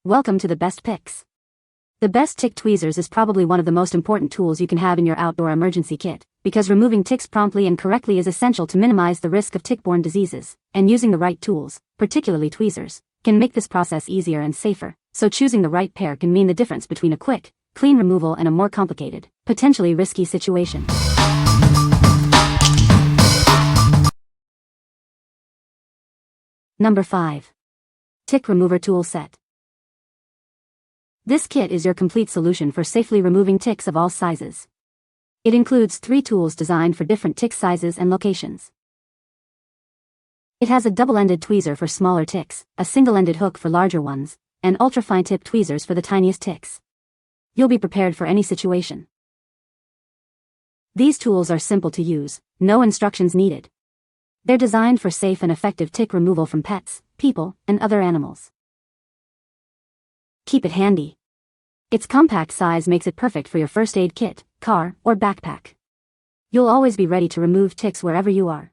Welcome to the best picks. The best tick tweezers is probably one of the most important tools you can have in your outdoor emergency kit, because removing ticks promptly and correctly is essential to minimize the risk of tick-borne diseases, and using the right tools, particularly tweezers, can make this process easier and safer, so choosing the right pair can mean the difference between a quick, clean removal and a more complicated, potentially risky situation. Number 5. Tick Remover Tool Set. This kit is your complete solution for safely removing ticks of all sizes. It includes 3 tools designed for different tick sizes and locations. It has a double-ended tweezer for smaller ticks, a single-ended hook for larger ones, and ultra-fine tip tweezers for the tiniest ticks. You'll be prepared for any situation. These tools are simple to use, no instructions needed. They're designed for safe and effective tick removal from pets, people, and other animals. Keep it handy. Its compact size makes it perfect for your first aid kit, car, or backpack. You'll always be ready to remove ticks wherever you are.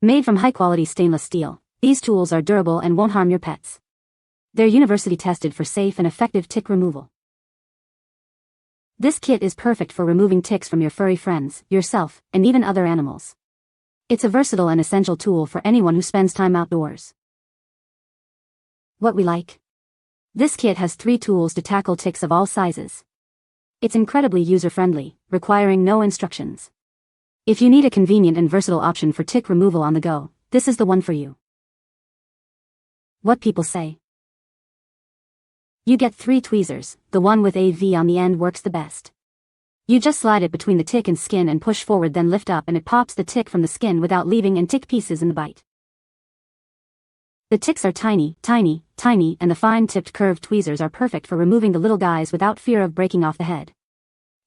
Made from high-quality stainless steel, these tools are durable and won't harm your pets. They're university tested for safe and effective tick removal. This kit is perfect for removing ticks from your furry friends, yourself, and even other animals. It's a versatile and essential tool for anyone who spends time outdoors. What we like. This kit has 3 tools to tackle ticks of all sizes. It's incredibly user-friendly, requiring no instructions. If you need a convenient and versatile option for tick removal on the go, this is the one for you. What people say. You get 3 tweezers, the one with a V on the end works the best. You just slide it between the tick and skin and push forward, then lift up and it pops the tick from the skin without leaving any tick pieces in the bite. The ticks are tiny, and the fine-tipped curved tweezers are perfect for removing the little guys without fear of breaking off the head.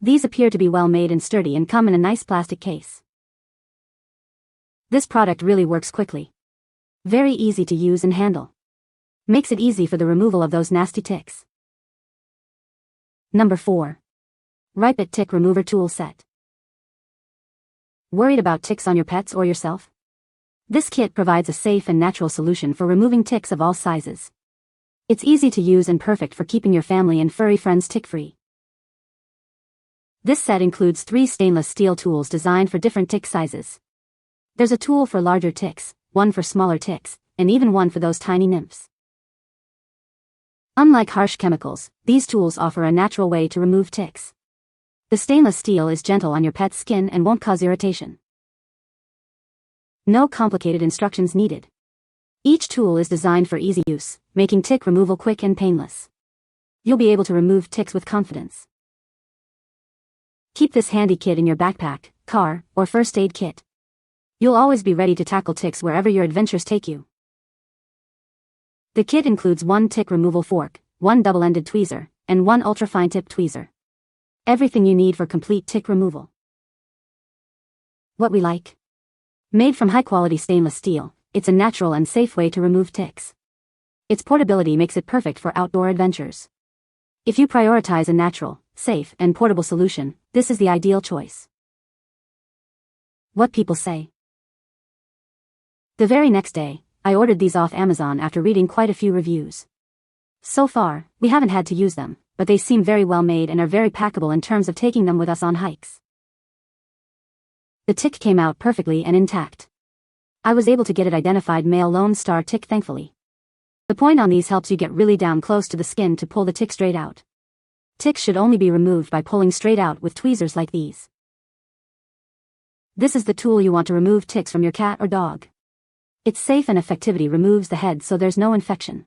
These appear to be well made and sturdy and come in a nice plastic case. This product really works quickly. Very easy to use and handle. Makes it easy for the removal of those nasty ticks. Number 4. Rypet Tick Remover Tool Set. Worried about ticks on your pets or yourself? This kit provides a safe and natural solution for removing ticks of all sizes. It's easy to use and perfect for keeping your family and furry friends tick-free. This set includes 3 stainless steel tools designed for different tick sizes. There's a tool for larger ticks, one for smaller ticks, and even one for those tiny nymphs. Unlike harsh chemicals, these tools offer a natural way to remove ticks. The stainless steel is gentle on your pet's skin and won't cause irritation. No complicated instructions needed. Each tool is designed for easy use, making tick removal quick and painless. You'll be able to remove ticks with confidence. Keep this handy kit in your backpack, car, or first aid kit. You'll always be ready to tackle ticks wherever your adventures take you. The kit includes 1 tick removal fork, 1 double-ended tweezer, and 1 ultra-fine tip tweezer. Everything you need for complete tick removal. What we like. Made from high-quality stainless steel, it's a natural and safe way to remove ticks. Its portability makes it perfect for outdoor adventures. If you prioritize a natural, safe, and portable solution, this is the ideal choice. What people say. The very next day, I ordered these off Amazon after reading quite a few reviews. So far, we haven't had to use them, but they seem very well made and are very packable in terms of taking them with us on hikes. The tick came out perfectly and intact. I was able to get it identified male Lone Star tick, thankfully. The point on these helps you get really down close to the skin to pull the tick straight out. Ticks should only be removed by pulling straight out with tweezers like these. This is the tool you want to remove ticks from your cat or dog. It's safe and effectivity removes the head so there's no infection.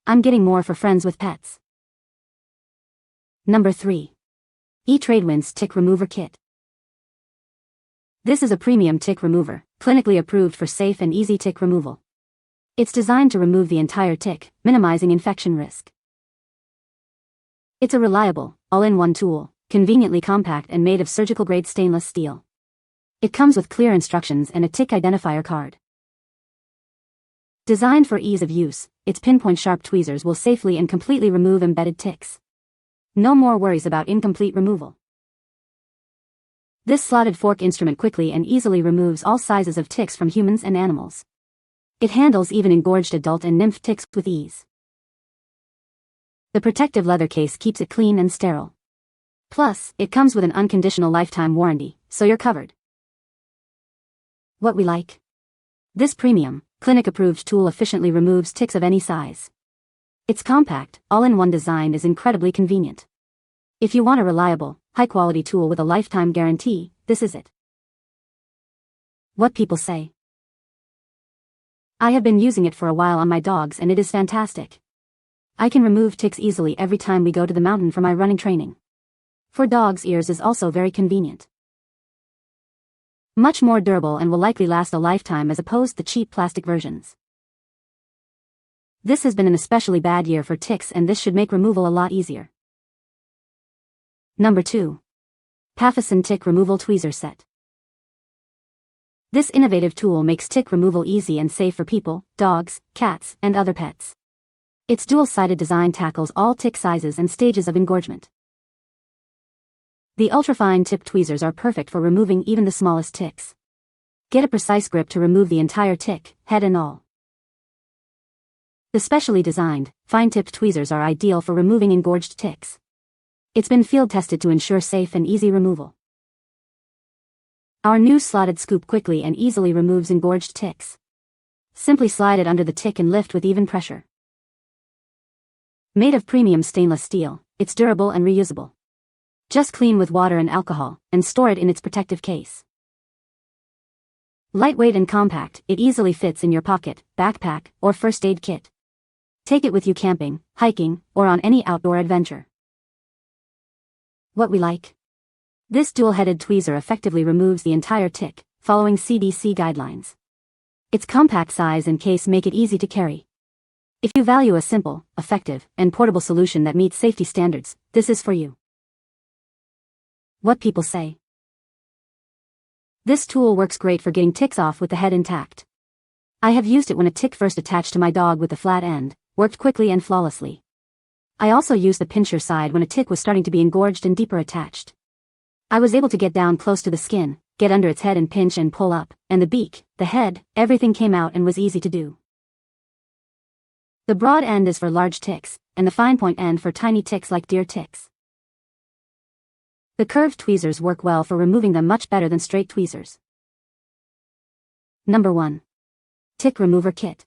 I'm getting more for friends with pets. Number 3. eTradewinds Tick Remover Kit. This is a premium tick remover, clinically approved for safe and easy tick removal. It's designed to remove the entire tick, minimizing infection risk. It's a reliable, all-in-one tool, conveniently compact and made of surgical-grade stainless steel. It comes with clear instructions and a tick identifier card. Designed for ease of use, its pinpoint-sharp tweezers will safely and completely remove embedded ticks. No more worries about incomplete removal. This slotted fork instrument quickly and easily removes all sizes of ticks from humans and animals. It handles even engorged adult and nymph ticks with ease. The protective leather case keeps it clean and sterile. Plus, it comes with an unconditional lifetime warranty, so you're covered. What we like. This premium, clinic-approved tool efficiently removes ticks of any size. Its compact, all-in-one design is incredibly convenient. If you want a reliable, high-quality tool with a lifetime guarantee, this is it. What people say. I have been using it for a while on my dogs and it is fantastic. I can remove ticks easily every time we go to the mountain for my running training. For dogs' ears is also very convenient. Much more durable and will likely last a lifetime as opposed to cheap plastic versions. This has been an especially bad year for ticks and this should make removal a lot easier. Number 2. Pafason Tick Removal Tweezer Set. This innovative tool makes tick removal easy and safe for people, dogs, cats, and other pets. Its dual-sided design tackles all tick sizes and stages of engorgement. The ultrafine tip tweezers are perfect for removing even the smallest ticks. Get a precise grip to remove the entire tick, head and all. The specially designed, fine-tipped tweezers are ideal for removing engorged ticks. It's been field-tested to ensure safe and easy removal. Our new slotted scoop quickly and easily removes engorged ticks. Simply slide it under the tick and lift with even pressure. Made of premium stainless steel, it's durable and reusable. Just clean with water and alcohol, and store it in its protective case. Lightweight and compact, it easily fits in your pocket, backpack, or first aid kit. Take it with you camping, hiking, or on any outdoor adventure. What we like. This dual-headed tweezer effectively removes the entire tick, following CDC guidelines. Its compact size and case make it easy to carry. If you value a simple, effective, and portable solution that meets safety standards, this is for you. What people say. This tool works great for getting ticks off with the head intact. I have used it when a tick first attached to my dog with the flat end, worked quickly and flawlessly. I also used the pincher side when a tick was starting to be engorged and deeper attached. I was able to get down close to the skin, get under its head and pinch and pull up, and the beak, the head, everything came out and was easy to do. The broad end is for large ticks, and the fine point end for tiny ticks like deer ticks. The curved tweezers work well for removing them much better than straight tweezers. Number 1. Tick Remover Kit.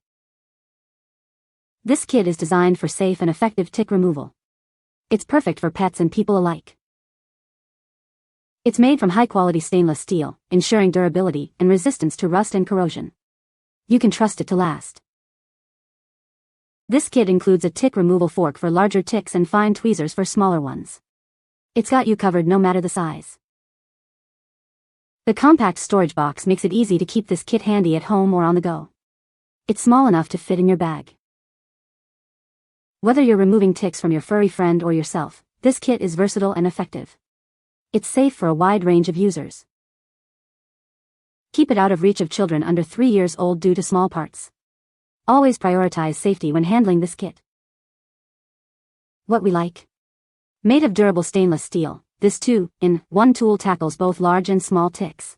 This kit is designed for safe and effective tick removal. It's perfect for pets and people alike. It's made from high-quality stainless steel, ensuring durability and resistance to rust and corrosion. You can trust it to last. This kit includes a tick removal fork for larger ticks and fine tweezers for smaller ones. It's got you covered no matter the size. The compact storage box makes it easy to keep this kit handy at home or on the go. It's small enough to fit in your bag. Whether you're removing ticks from your furry friend or yourself, this kit is versatile and effective. It's safe for a wide range of users. Keep it out of reach of children under 3 years old due to small parts. Always prioritize safety when handling this kit. What we like. Made of durable stainless steel, this 2-in-1 tool tackles both large and small ticks.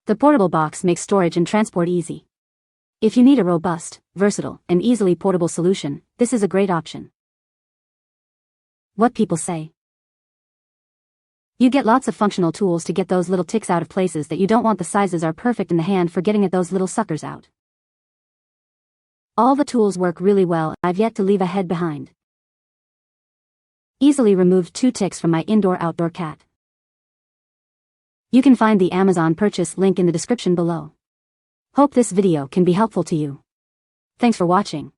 The portable box makes storage and transport easy. If you need a robust, versatile, and easily portable solution, this is a great option. What people say. You get lots of functional tools to get those little ticks out of places that you don't want. The sizes are perfect in the hand for getting at those little suckers out. All the tools work really well. I've yet to leave a head behind. Easily removed 2 ticks from my indoor-outdoor cat. You can find the Amazon purchase link in the description below. Hope this video can be helpful to you. Thanks for watching.